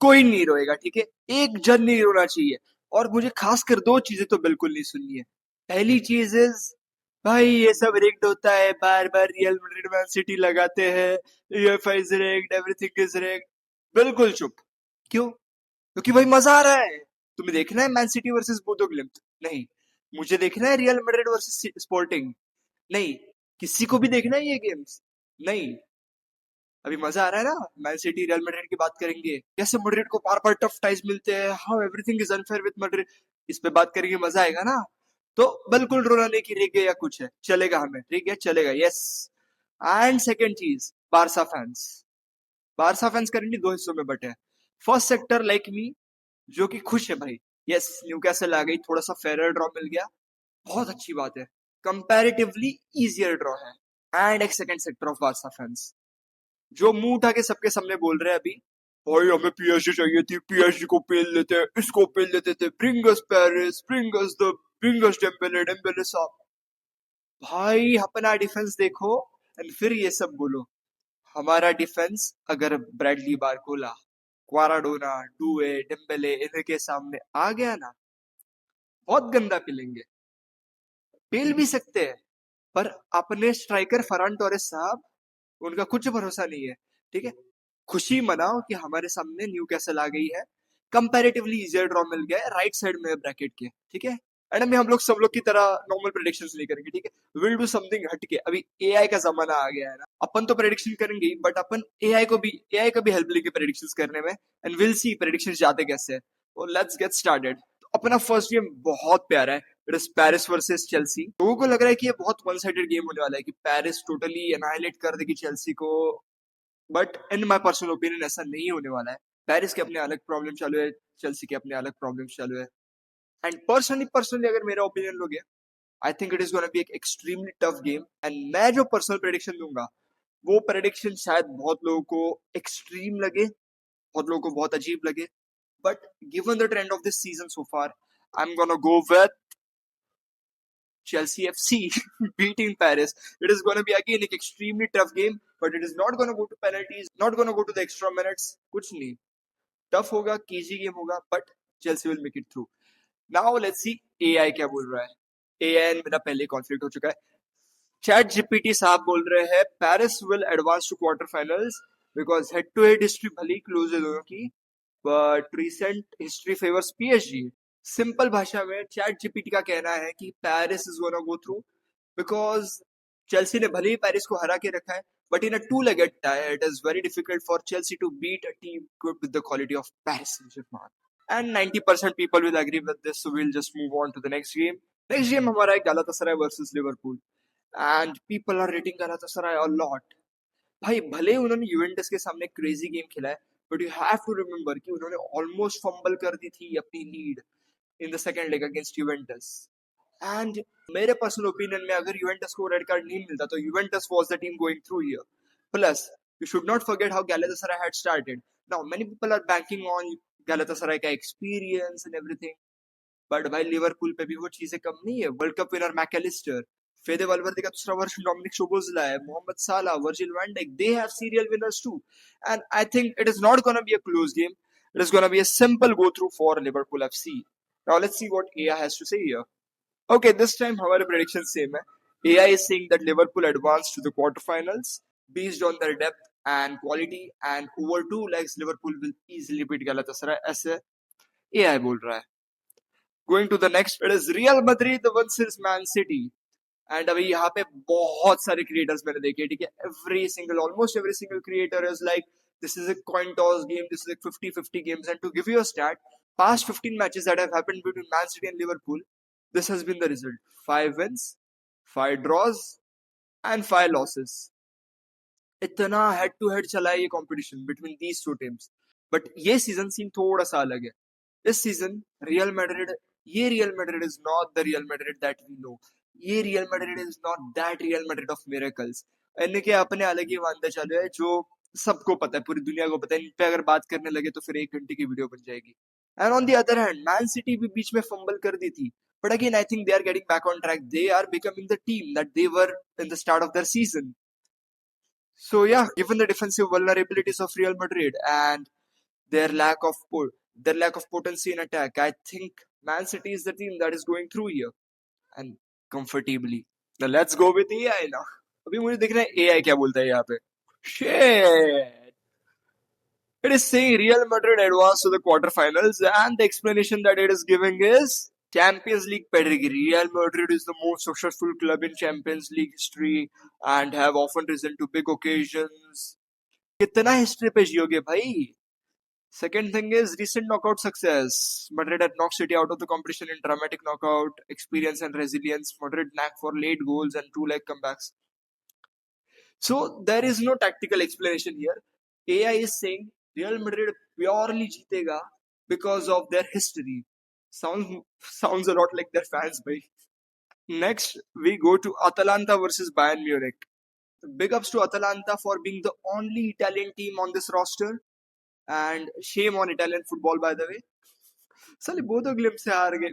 कोई नहीं रोएगा, ठीक है? एक जन नहीं रोना चाहिए। और मुझे खासकर दो चीजें तो बिल्कुल नहीं सुननी है। पहली चीज इज, भाई ये सब रिग्ड होता है, बार बार रियल मैड्रिड मैन सिटी लगाते हैं, UEFA is rigged, everything is rigged. बिल्कुल चुप। क्यों? क्योंकि भाई मजा आ रहा है। तुम्हें देखना है मैन सिटी वर्सेस बोडो ग्लिम्ट? नहीं। मुझे देखना है रियल मैड्रिड वर्सेस स्पोर्टिंग? नहीं। किसी को भी देखना है ये गेम्स? नहीं। अभी मजा आ रहा है ना? मैन सिटी रियल मैड्रिड की बात करेंगे, कैसे मैड्रिड को बार बार टफ टाइज मिलते हैं, how everything is unfair with Madrid. इस पे बात करेंगे, मजा आएगा ना? तो बिल्कुल रोना नहीं कि रिग है या कुछ है, चलेगा, हमें रिग है चलेगा, यस। एंड सेकंड चीज, बारसा फैंस। बारसा फैंस करेंगे दो हिस्सों में बटे हैं। फर्स्ट सेक्टर लाइक मी, जो कि खुश है भाई, यस न्यूकैसल आ गई, थोड़ा सा फेयर ड्रॉ मिल गया, बहुत अच्छी बात है, कंपैरेटिवली इजियर ड्रॉ है। एंड एक second sector of Barca fans, जो मुंह उठा के सबके सामने बोल रहे हैं अभी, भाई हमें पीएसजी चाहिए थी, पीएसजी को पेल लेते हैं, इसको पेल लेते थे, bring us Paris, bring us Dembélé, Dembélé साहब। भाई अपना डिफेंस देखो एंड फिर ये सब बोलो। हमारा डिफेंस अगर ब्रैडली बारकोला, क्वाराडोना, डुए, डेम्बेले इनके सामने आ गया ना, बहुत गंदा पिलेंगे। पेल भी सकते हैं, पर अपने स्ट्राइकर फरान टोरेस साहब, उनका कुछ भरोसा नहीं है, ठीक है? खुशी मनाओ कि हमारे सामने न्यू कैसल आ गई है, कंपैरेटिवली इजियर ड्रॉ मिल गया है राइट साइड में ब्रैकेट के, ठीक है? एंड अभी हम लोग सब लोग की तरह नॉर्मल प्रेडिक्शंस नहीं करेंगे, ठीक है? विल डू समथिंग हटके। अभी एआई का जमाना आ गया है ना, अपन तो प्रेडिक्शन करेंगे ही, बट अपन एआई को भी हेल्प लेंगे प्रेडिक्शंस करने में, एंड विल सी प्रेडिक्शंस जाते कैसे हैं। तो लेट्स गेट स्टार्टेड। तो अपना फर्स्ट गेम बहुत प्यारा है, it is Paris versus Chelsea. लोगों को लग रहा है कि ये बहुत वन साइडेड गेम होने वाला है, कि पेरिस टोटली एनाइलेट कर देगी चेल्सी को, but in my personal opinion ऐसा नहीं होने वाला है। पेरिस के अपने अलग प्रॉब्लम चालू है, चेल्सी के अपने अलग प्रॉब्लम चालू है। एंड पर्सनली अगर मेरा ओपिनियन लोगे, I think it is gonna be एक एक्सट्रीमली टफ गेम। एंड मैं जो पर्सनल प्रेडिक्शन दूंगा, वो प्रेडिक्शन शायद बहुत लोगों को एक्सट्रीम लगे, बहुत लोगों को बहुत अजीब लगे, but given the trend of this season so far, I am gonna go with Chelsea FC beating Paris. It is going to be again an extremely tough game, but it is not going to go to penalties, not going to go to the extra minutes. कुछ नहीं, tough होगा, KG game होगा, but Chelsea will make it through. Now let's see AI क्या बोल रहा है। AI मेरा पहले कॉन्फ्लिक्ट हो चुका है। चैट जीपीटी साहब बोल रहे हैं Paris will advance to quarter finals, because head to head history भले ही क्लोज है दोनों की, but recent history favours PSG. Simple भाषा में चैट जीपीटी का कहना है कि Paris is gonna go through, because Chelsea ने भले ही पेरिस को हरा के रखा है, but in a two legged tie it is very difficult for Chelsea to beat a team good with the quality of Paris Saint Germain. And 90% people will agree with this, so will just move on to the next game. Next game हमारा है Galatasaray versus Liverpool, and people are rating Galatasaray a lot. भाई भले उन्होंने Juventus के सामने crazy game खेला है, but you have to remember कि उन्होंने ऑलमोस्ट फंबल कर दी थी अपनी lead in the second leg against Juventus. And मेरे पर्सनल ओपिनियन में अगर यूवेंटस को रेड कार्ड नहीं मिलता तो Juventus was the team going through here. Plus you should not forget how Galatasaray had started. Now many people are banking on Galatasaray का experience and everything, but भाई Liverpool पे भी वो चीजें कम नहीं है। World Cup winner Mac Allister, Fede Valverde का दूसरा वर्ष, डोमिनिक शोबोज़ले है, Mohamed Salah, Virgil van Dijk, they have serial winners too. And I think it is not going to be a close game. It is going to be a simple go through for Liverpool FC. Now let's see what AI has to say here. Okay, this time हमारे prediction same है. AI is saying that Liverpool advanced to the quarterfinals based on their depth and quality, and over two legs Liverpool will easily beat Galatasaray, ऐसे AI बोल रहा है। Going to the next, it is Real Madrid versus Man City. And अभी यहाँ पे बहुत सारे creators मैंने देखे, ठीक है? Almost every single creator is like this is a coin toss game, this is a 50-50 games. And to give you a stat, past 15 matches that have happened between Man City and Liverpool, this has been the result: 5 wins, 5 draws and 5 losses. इतना head to head चला है ये competition between these two teams. But ये season scene थोड़ा सा अलग है। इस season Real Madrid is not the Real Madrid that we know. ये Real Madrid is not that Real Madrid of miracles. इनके अपने अलग ही वादे चालू है, जो सबको पता है, पूरी दुनिया को पता है। इन पे अगर बात करने लगे तो फिर 1 घंटे की वीडियो बन जाएगी। And on the other hand Man City भी बीच में फंबल कर दी थी, but again I think they are getting back on track, they are becoming the team that they were in the start of their season. So yeah, given the defensive vulnerabilities of Real Madrid and their their lack of potency in attack. I think Man City is the team that is going through here and comfortably. Now let's go with AI now. अभी मुझे देखना है AI क्या बोलता है यहाँ पे. Shit. It is saying Real Madrid advanced to the quarterfinals, and the explanation that it is giving is Champions League pedigree. Real Madrid is the most successful club in Champions League history and have often risen to big occasions. कितना history पे जियोगे भाई? Second thing is recent knockout success. Madrid had knocked City out of the competition in dramatic knockout. Experience and resilience. Madrid knack for late goals and two-leg comebacks. So there is no tactical explanation here. AI is saying Real Madrid purely जीतेगा because of their history. Sounds a lot like their fans, bhai. Next, we go to Atalanta versus Bayern Munich. Big ups to Atalanta for being the only Italian team on this roster. And shame on Italian football, by the way. साले बोधो glimpse से हार गए.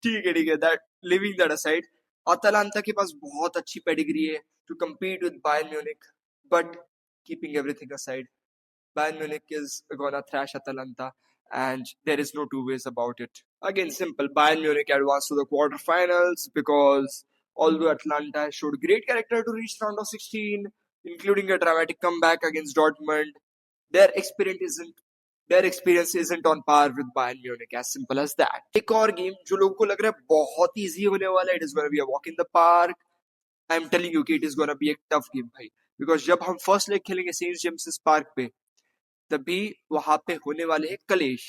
ठीक है, that leaving that aside, अतालांता के पास बहुत अच्छी pedigree है to compete with Bayern Munich, but keeping everything aside, Bayern Munich is gonna thrash Atalanta, and there is no two ways about it. Again, simple. Bayern Munich advanced to the quarterfinals because although Atlanta showed great character to reach round of 16, including a dramatic comeback against Dortmund, their experience isn't on par with Bayern Munich. As simple as that. एक और game जो लोगों को लग रहा है बहुत easy होने वाला है, it is going to be a walk in the park. I'm telling you कि it is going to be a tough game भाई, because जब हम फर्स्ट लेग खेलेंगे सेंट जेम्स पार्क पे, तभी वहां पे होने वाले हैं कलेश.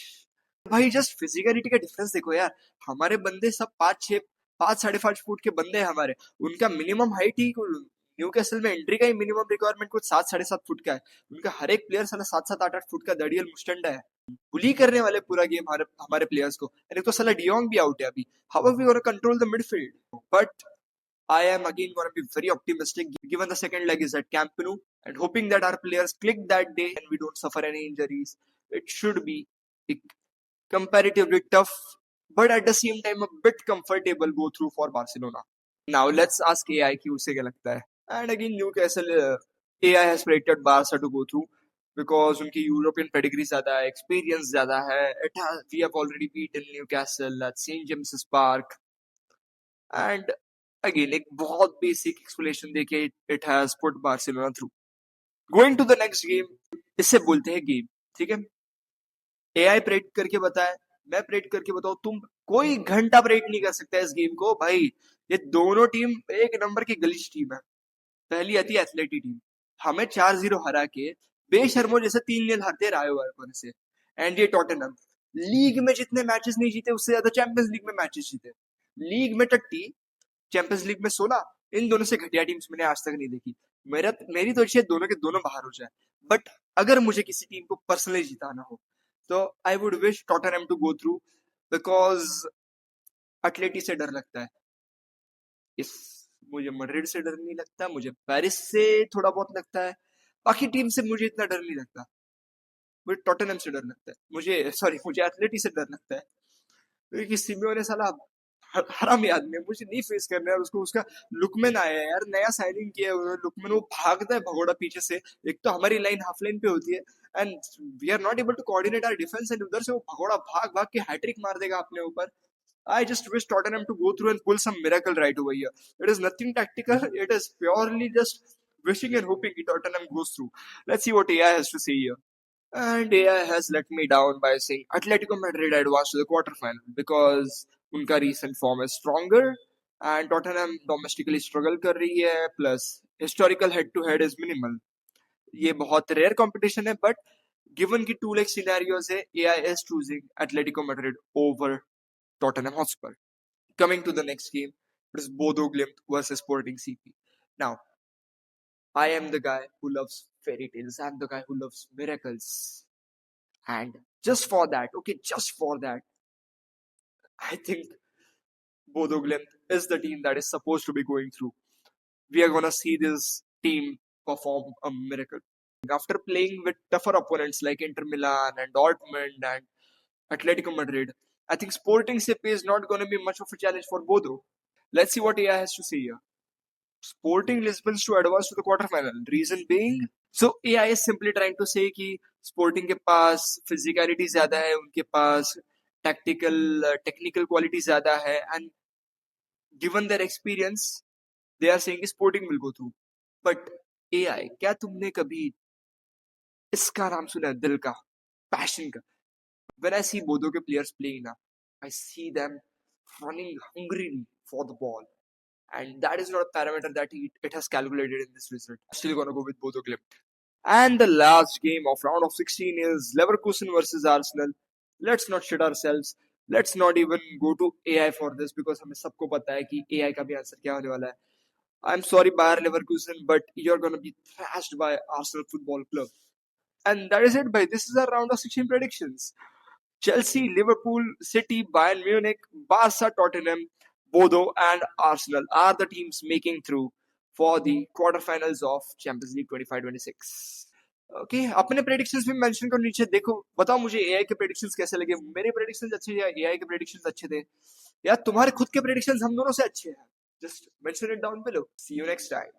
भाई जस्ट फिजिकलिटी का डिफरेंस देखो यार. हमारे बंदे सब 5-5.5 फुट के बंदे हैं हमारे. उनका मिनिमम हाइट ही न्यूकैसल में एंट्री का ही मिनिमम रिक्वायरमेंट कुछ 7-7.5 फुट का है. उनका हर एक प्लेयर साला 7-8 फुट का दड़ियल मुस्टंडा है. बुली करने वाले पूरा गेम हमारे प्लेयर्स को. एक तो साला डियोंग भी आउट है अभी. How are we gonna control the midfield? But I am again going to be very optimistic given the second leg is at Camp Nou, and hoping that our players click that day and we don't suffer any injuries. It should be a comparatively tough, but at the same time a bit comfortable go through for Barcelona. Now let's ask AI कि उसे क्या लगता है. And again Newcastle, AI has predicted Barca to go through because उनकी European pedigree ज़्यादा है, experience ज़्यादा है. We have already beaten Newcastle at St James's Park, and again एक बहुत basic explanation देके it has put Barcelona through. Going to the next game, इसे बोलते हैं game, ठीक है. AI प्रेडिक्ट करके बताए, मैं प्रेडिक्ट करके बताऊं, तुम कोई घंटा प्रेडिक्ट नहीं कर सकता इस गेम को भाई. ये दोनों टीम एक नंबर की गलीच टीम है. पहली आती है एथलेटिक टीम, हमें 4-0 हरा के बेशर्मो जैसे 3-0 हारते रायो से. एंड ये टॉटनहम लीग में जितने मैचेस नहीं जीते उससे ज्यादा चैंपियंस लीग में मैचेस जीते. लीग में 30, चैंपियंस लीग में 16. इन दोनों से घटिया टीम्स मैंने आज तक नहीं देखी. मेरी तो इच्छा है दोनों के दोनों बाहर हो जाए. बट अगर मुझे किसी टीम को पर्सनली जिताना हो तो I would wish Tottenham to go through, because Atleti से डर लगता है. इस मुझे मैड्रिड से डर नहीं लगता, मुझे पेरिस से थोड़ा बहुत लगता है, बाकी टीम से मुझे इतना डर नहीं लगता. मुझे टॉटनहम से डर लगता है, मुझे एटलेटी से डर लगता है, क्योंकि सिमियोने साला हरामी आदमी है. मुझे नहीं फेस करना है उसको. उसका लुकमैन आया है यार, नया साइनिंग किया है उन्होंने. लुकमैन वो भागता है भगोड़ा पीछे से. एक तो हमारी लाइन हाफ लाइन पे होती है and we are not able to coordinate our defence, and उधर से वो भगोड़ा भाग भाग के हैट्रिक मार देगा अपने ऊपर. I just wish Tottenham to go through and pull some miracle right over here. It is nothing tactical. It is purely just wishing and hoping that Tottenham goes through. Let's see what AI has to say here. And AI has let me down by saying Atletico Madrid advanced to the quarterfinal because उनका recent form is stronger and Tottenham domestically struggle कर रही है, plus historical head to head is minimal. ये बहुत rare competition है, but given कि 2 leg scenarios है, AI is choosing Atletico Madrid over Tottenham Hotspur. Coming to the next game, it is Bodo Glimt versus Sporting CP. Now, I am the guy who loves fairy tales. I'm the guy who loves miracles. And just for that, I think Bodo Glimt is the team that is supposed to be going through. We are going to see this team perform a miracle. After playing with tougher opponents like Inter Milan and Dortmund and Atletico Madrid, I think Sporting CP is not going to be much of a challenge for Bodo. Let's see what AI has to say here. Sporting Lisbon's to advance to the quarterfinal. Reason being, so AI is simply trying to say कि sporting के पास physicality ज्यादा है, उनके पास technical quality ज्यादा है, and given their experience they are saying Sporting will go through. But AI, क्या तुमने कभी इसका नाम सुना है, दिल का, पैशन का? When I see both of the players playing now, I see them running hungrily for the ball. And that is not a parameter that it has calculated in this result. I'm still gonna go with Bodo Glimt. And the last game of round of 16 is Leverkusen versus Arsenal. Let's not shit ourselves. Let's not even go to AI for this because हमें सबको पता है कि AI का भी answer क्या होने वाला है. I'm sorry, Bayer Leverkusen, but you're gonna be thrashed by Arsenal Football Club. And that is it, bhai. This is our round of 16 predictions. Chelsea, Liverpool, City, Bayern Munich, Barca, Tottenham, Bodo, and Arsenal are the teams making through for the quarterfinals of Champions League 25-26. Okay, अपने predictions भी mention करो नीचे. देखो, बताओ मुझे AI के predictions कैसे लगे. मेरे प्रेडिक्शंस अच्छे या एआई के प्रेडिक्शंस अच्छे थे, या तुम्हारे खुद के प्रेडिक्शंस हम दोनों से अच्छे हैं? Just mention it down below. See you next time.